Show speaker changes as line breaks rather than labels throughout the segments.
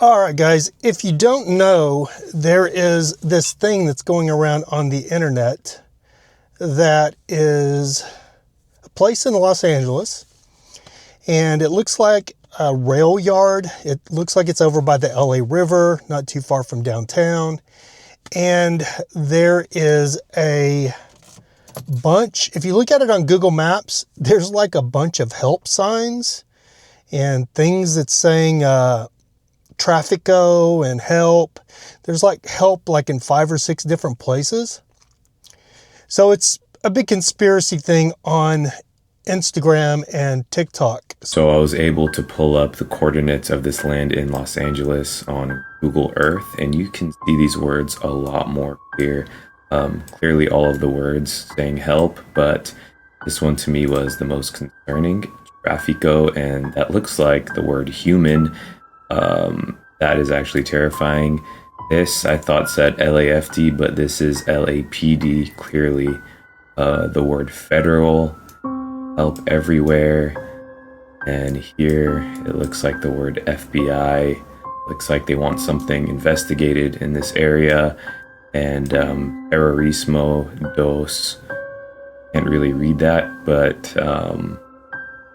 All right, guys, if you don't know, there is this thing that's going around on the internet that is a place in Los Angeles, and it looks like a rail yard. It looks like it's over by the LA River, not too far from downtown. And there is a bunch, if you look at it on Google Maps, there's like a bunch of help signs and things that's saying, traffic go and help. There's like help like in 5 or 6 different places. So it's a big conspiracy thing on Instagram and TikTok.
So I was able to pull up the coordinates of this land in Los Angeles on Google Earth, and you can see these words a lot more clear. Clearly all of the words saying help, but this one to me was the most concerning, Trafico, and that looks like the word human. That is actually terrifying. This I thought said LAFD, but this is LAPD, clearly. The word federal, help everywhere. And here it looks like the word FBI. Looks like they want something investigated in this area. And terrorismo dos. Can't really read that, but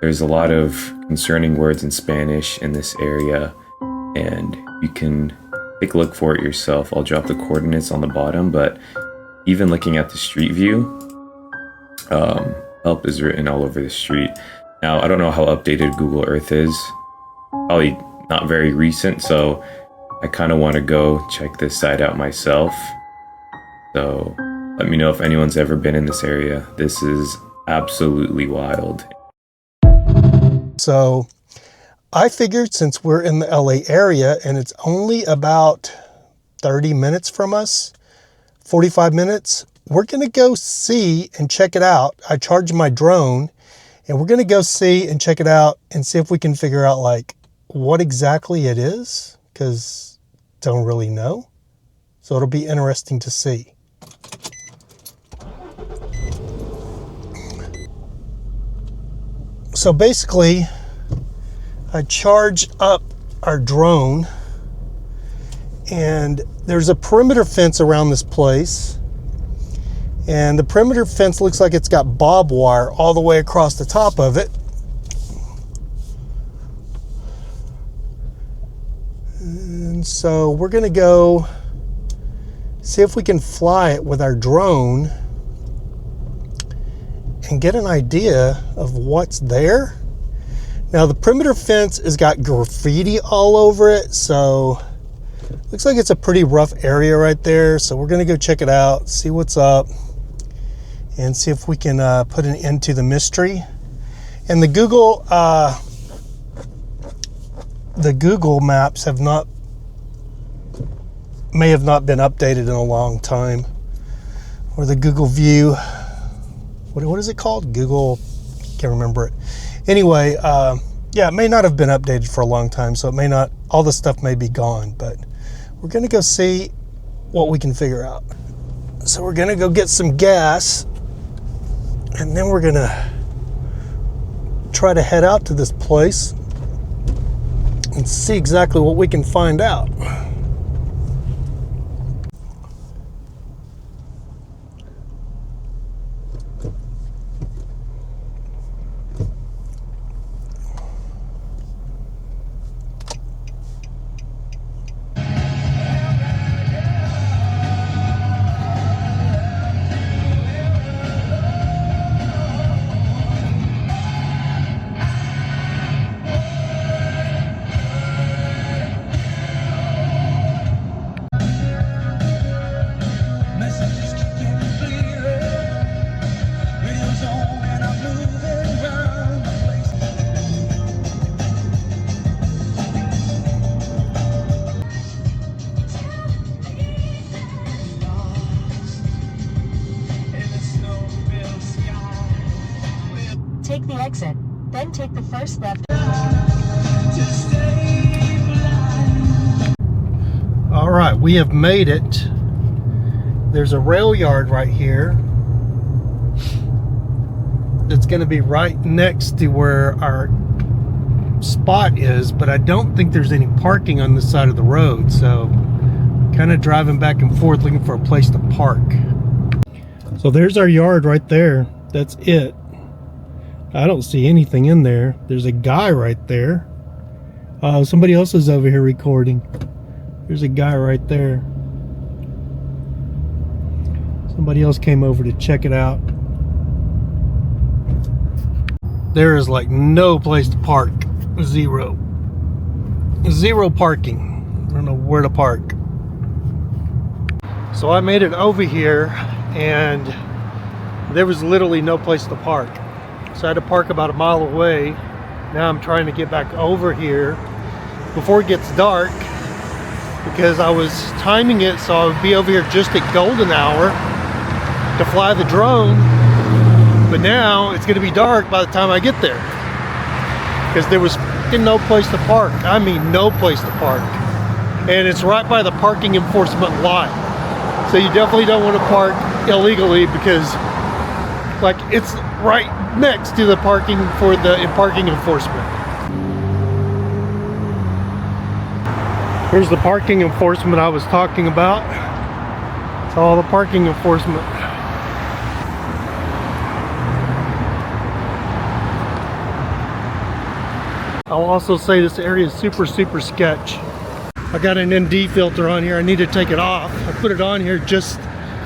there's a lot of concerning words in Spanish in this area, and you can take a look for it yourself. I'll drop the coordinates on the bottom, but even looking at the street view, help is written all over the street. Now, I don't know how updated Google Earth is. Probably not very recent, so I kind of want to go check this site out myself. So let me know if anyone's ever been in this area. This is absolutely wild.
So I figured since we're in the LA area and it's only about 30 minutes from us, 45 minutes, we're going to go see and check it out. I charged my drone and we're going to go see and check it out and see if we can figure out like what exactly it is, because don't really know. So it'll be interesting to see. So basically, I charged up our drone and there's a perimeter fence around this place. And the perimeter fence looks like it's got barbed wire all the way across the top of it. And so we're going to go see if we can fly it with our drone and get an idea of what's there. Now the perimeter fence has got graffiti all over it, so looks like it's a pretty rough area right there. So we're gonna go check it out, see what's up, and see if we can put an end to the mystery. And the Google Maps may have not been updated in a long time, or the Google View. What is it called? Google, can't remember it. Anyway, yeah, it may not have been updated for a long time, so it may not, all the stuff may be gone, but we're gonna go see what we can figure out. So we're gonna go get some gas, and then we're gonna try to head out to this place and see exactly what we can find out.
take the first left.
All right, we have made it. There's a rail yard right here that's going to be right next to where our spot is, but I don't think there's any parking on this side of the road, so kind of driving back and forth looking for a place to park. So there's our yard right there. That's it. I don't see anything in there. There's a guy right there. Somebody else is over here recording. There's a guy right there. Somebody else came over to check it out. There is like no place to park. Zero parking. I don't know where to park. So I made it over here and there was literally no place to park. So I had to park about a mile away. Now I'm trying to get back over here before it gets dark, because I was timing it so I would be over here just at golden hour to fly the drone. But now it's going to be dark by the time I get there, because there was no place to park. I mean, no place to park. And it's right by the parking enforcement lot. So you definitely don't want to park illegally, because like it's right next to the parking for the parking enforcement. Here's the parking enforcement I was talking about. It's all the parking enforcement. I'll also say this area is super sketch. I got an ND filter on here. I need to take it off. I put it on here just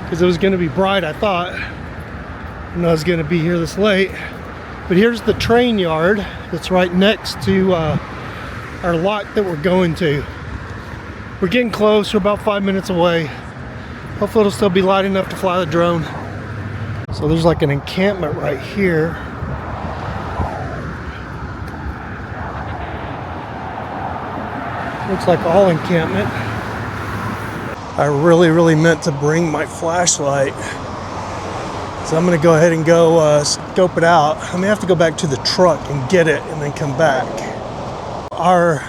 because it was going to be bright, I thought. And I was going to be here this late. But here's the train yard that's right next to our lot that we're going to. We're getting close. We're about 5 minutes away. Hopefully it'll still be light enough to fly the drone. So there's like an encampment right here. Looks like all encampment. I really meant to bring my flashlight. So I'm gonna go ahead and go scope it out. I may have to go back to the truck and get it and then come back. Our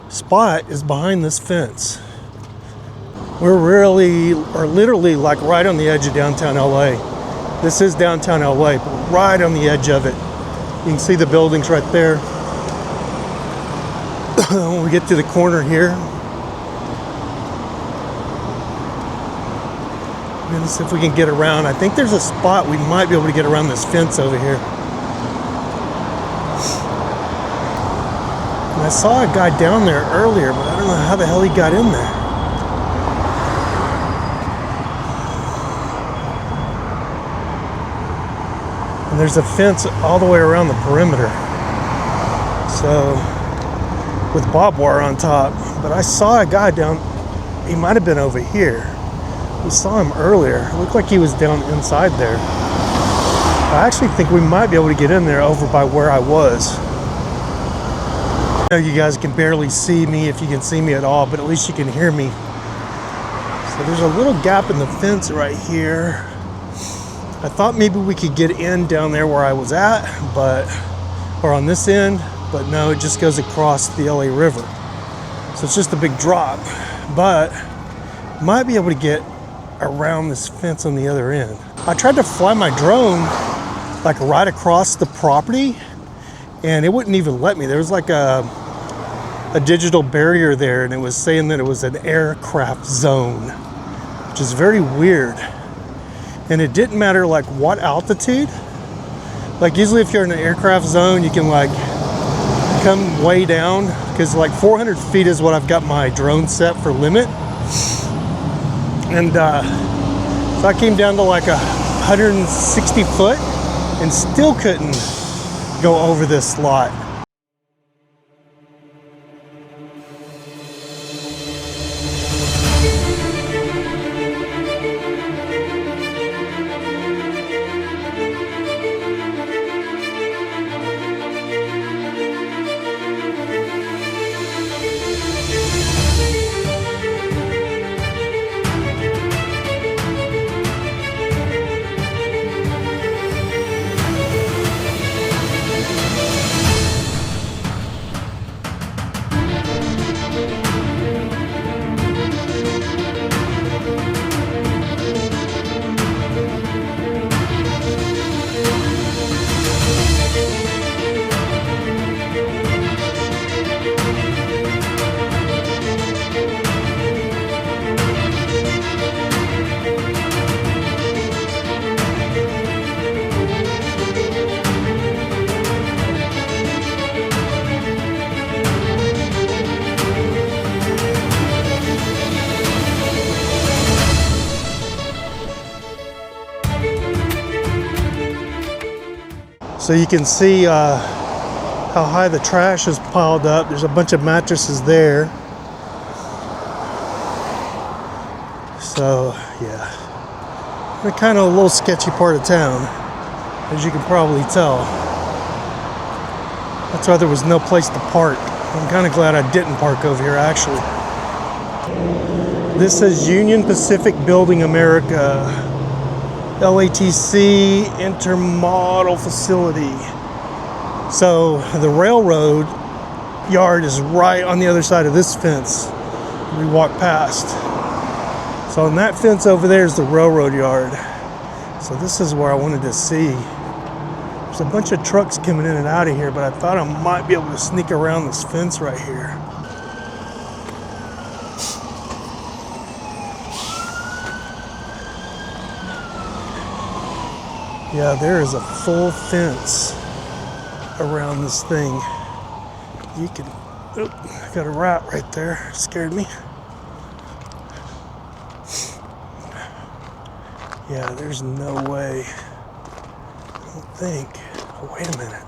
spot is behind this fence. We're literally like right on the edge of downtown LA. This is downtown LA, but we're right on the edge of it. You can see the buildings right there. When we get to the corner here, we're gonna see if we can get around. I think there's a spot we might be able to get around this fence over here. And I saw a guy down there earlier, but I don't know how the hell he got in there. And there's a fence all the way around the perimeter. So, with barbed wire on top. But I saw a guy down, he might have been over here. We saw him earlier. It looked like he was down inside there. I actually think we might be able to get in there over by where I was. I know you guys can barely see me, if you can see me at all, but at least you can hear me. So there's a little gap in the fence right here. I thought maybe we could get in down there where I was at, or on this end, but no, it just goes across the LA River. So it's just a big drop, but might be able to get around this fence on the other end. I tried to fly my drone like right across the property and it wouldn't even let me. There was like a digital barrier there and it was saying that it was an aircraft zone, which is very weird. And it didn't matter like what altitude. Like usually if you're in an aircraft zone, you can like come way down, because like 400 feet is what I've got my drone set for limit. And so I came down to like 160 foot and still couldn't go over this lot. So you can see how high the trash is piled up. There's a bunch of mattresses there. So yeah, we're kind of a little sketchy part of town, as you can probably tell. That's why there was no place to park. I'm kind of glad I didn't park over here, actually. This is Union Pacific Building America, LATC Intermodal Facility. So the railroad yard is right on the other side of this fence we walk past. So on that fence over there is the railroad yard. So this is where I wanted to see. There's a bunch of trucks coming in and out of here, but I thought I might be able to sneak around this fence right here. Yeah, there is a full fence around this thing. You can, oh, I got a rat right there, scared me. Yeah, there's no way, I don't think. Oh, wait a minute.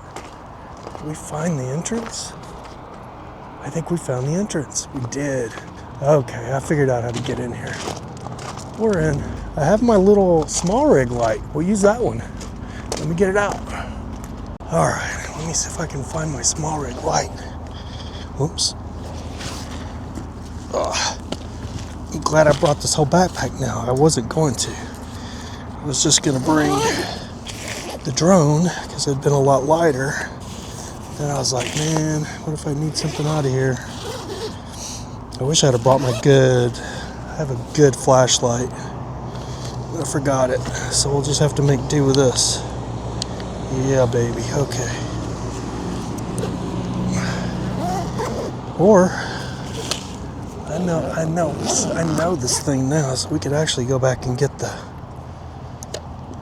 Did we find the entrance? I think we found the entrance. We did. Okay, I figured out how to get in here. We're in. I have my little small rig light. We'll use that one. Let me get it out. All right, let me see if I can find my small rig light. Whoops. I'm glad I brought this whole backpack now. I wasn't going to. I was just gonna bring the drone because it'd been a lot lighter. Then I was like, man, what if I need something out of here? I wish I'd have brought I have a good flashlight. I forgot it, so we'll just have to make do with this. Yeah, baby, okay. Or, I know this thing now, so we could actually go back and get the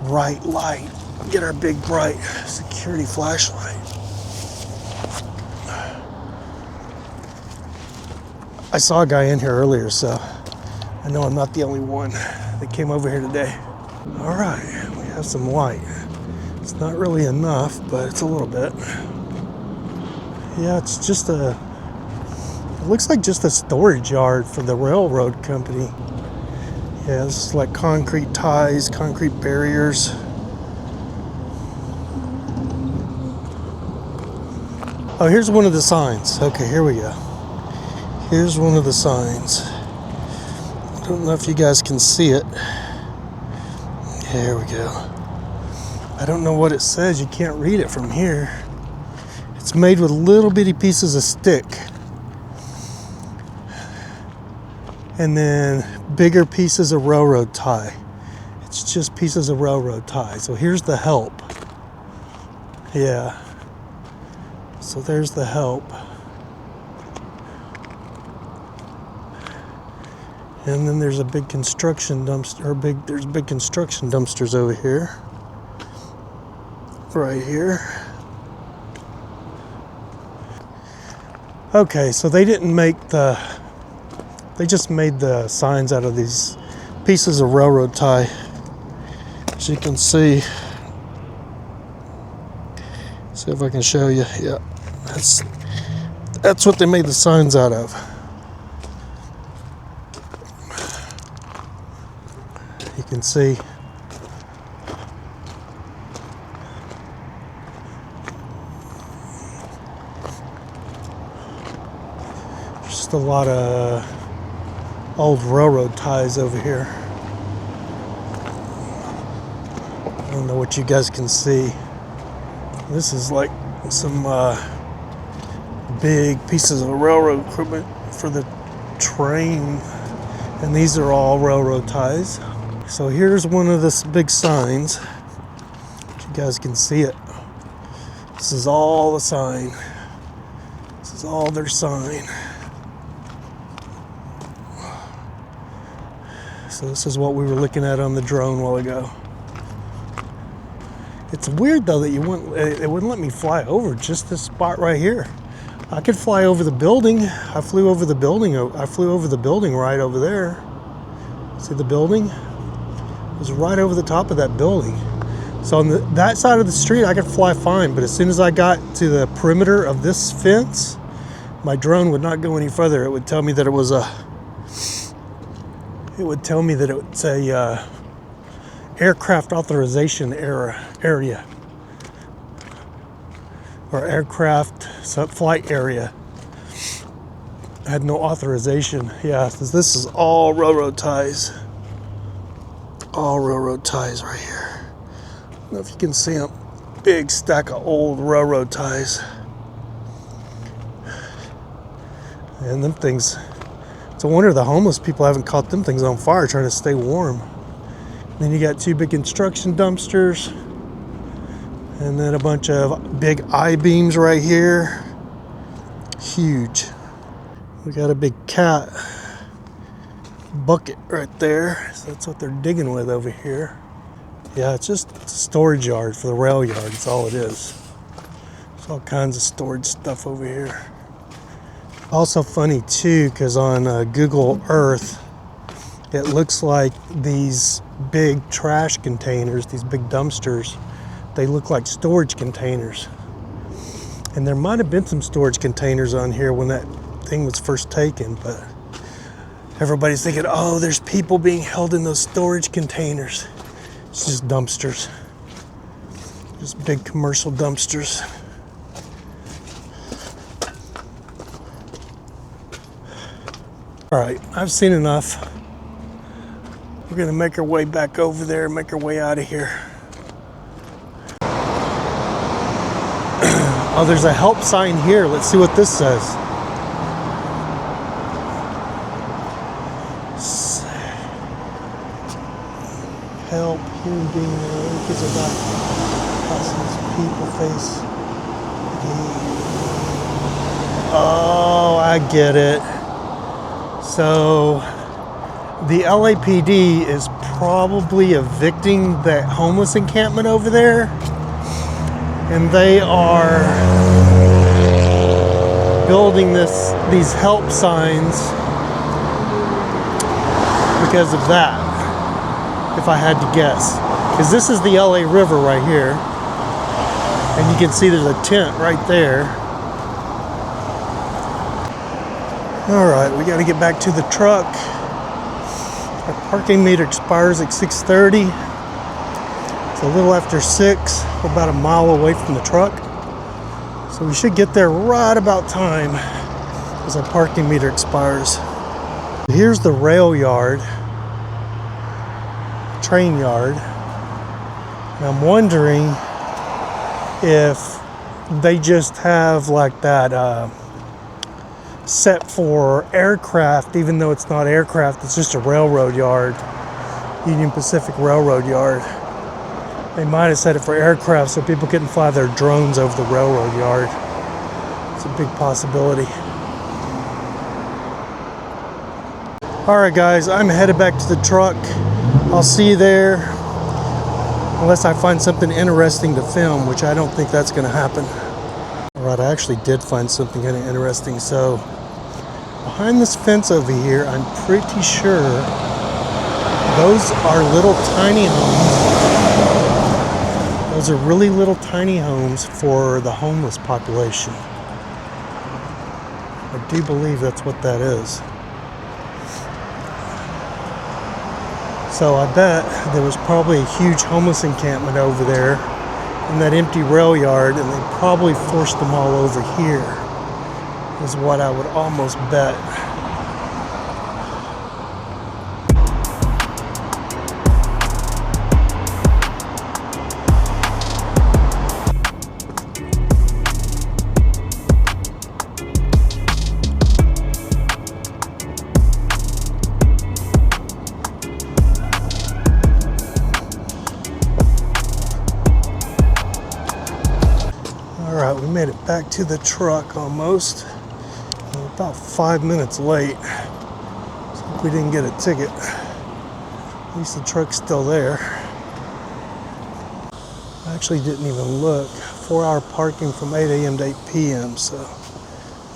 right light, get our big bright security flashlight. I saw a guy in here earlier, so I know I'm not the only one that came over here today. All right, we have some light. It's not really enough, but it's a little bit. Yeah, it's just it looks like just a storage yard for the railroad company. Yeah, this is like concrete ties, concrete barriers. Oh, here's one of the signs. Okay, here we go. Here's one of the signs. I don't know if you guys can see it. Here we go. I don't know what it says. You can't read it from here. It's made with little bitty pieces of stick. And then bigger pieces of railroad tie. It's just pieces of railroad tie. So here's the help. Yeah. So there's the help. And then there's a big construction dumpster, there's big construction dumpsters over here. Right here. Okay, so they just made the signs out of these pieces of railroad tie. As you can see if I can show you. Yeah, that's what they made the signs out of. You can see. Just a lot of old railroad ties over here. I don't know what you guys can see. This is like some big pieces of railroad equipment for the train, and these are all railroad ties. So here's one of the big signs. You guys can see it. This is all the sign. This is all their sign. So this is what we were looking at on the drone a while ago. It's weird though that it wouldn't let me fly over just this spot right here. I could fly over the building. I flew over the building. I flew over the building right over there. See the building? It was right over the top of that building. So on that side of the street, I could fly fine, but as soon as I got to the perimeter of this fence, my drone would not go any further. It would tell me that it was a, it's a aircraft authorization area, or aircraft flight area. I had no authorization. Yeah, this is all railroad ties. All railroad ties right here. I don't know if you can see them. Big stack of old railroad ties. And them things, it's a wonder the homeless people haven't caught them things on fire trying to stay warm. And then you got two big construction dumpsters. And then a bunch of big I-beams right here. Huge. We got a big cat bucket right there. So that's what they're digging with over here. Yeah, it's just a storage yard for the rail yard. That's all it is. There's all kinds of storage stuff over here. Also funny too, because on Google Earth, it looks like these big trash containers, these big dumpsters, they look like storage containers. And there might have been some storage containers on here when that thing was first taken, but everybody's thinking, oh, there's people being held in those storage containers. It's just dumpsters. Just big commercial dumpsters. All right, I've seen enough. We're gonna make our way back over there, make our way out of here. Oh, there's a help sign here. Let's see what this says. Help, human being, kids are back. People face. Oh, I get it. So the LAPD is probably evicting that homeless encampment over there, and they are building these help signs because of that, if I had to guess. Because this is the LA River right here, and you can see there's a tent right there. All right, we got to get back to the truck. Our parking meter expires at 6:30. It's a little after 6. We're about a mile away from the truck. So we should get there right about time as our parking meter expires. Here's the rail yard, train yard. And I'm wondering if they just have like that set for aircraft, even though it's not aircraft, it's just a railroad yard, Union Pacific Railroad yard. They might have set it for aircraft so people couldn't fly their drones over the railroad yard. It's a big possibility. All right, guys, I'm headed back to the truck. I'll see you there, unless I find something interesting to film, which I don't think that's going to happen. All right, I actually did find something kind of interesting. So behind this fence over here, I'm pretty sure those are little tiny homes. Those are really little tiny homes for the homeless population. I do believe that's what that is. So I bet there was probably a huge homeless encampment over there in that empty rail yard, and they probably forced them all over here, is what I would almost bet. Alright, we made it back to the truck almost. We're about 5 minutes late. So we didn't get a ticket. At least the truck's still there. I actually didn't even look. 4-hour parking from 8 a.m. to 8 p.m. So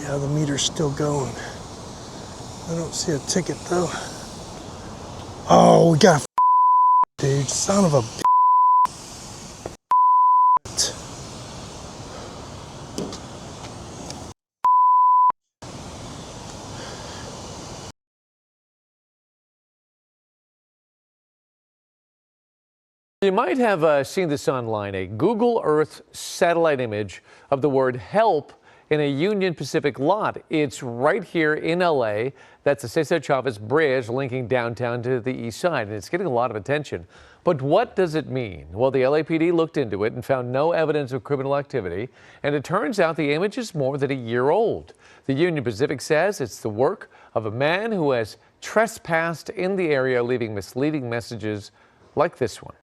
yeah, the meter's still going. I don't see a ticket though. Oh, we got a dude, son of a
You might have seen this online, a Google Earth satellite image of the word help in a Union Pacific lot. It's right here in LA. That's the Cesar Chavez Bridge linking downtown to the east side, and it's getting a lot of attention. But what does it mean? Well, the LAPD looked into it and found no evidence of criminal activity, and it turns out the image is more than a year old. The Union Pacific says it's the work of a man who has trespassed in the area, leaving misleading messages like this one.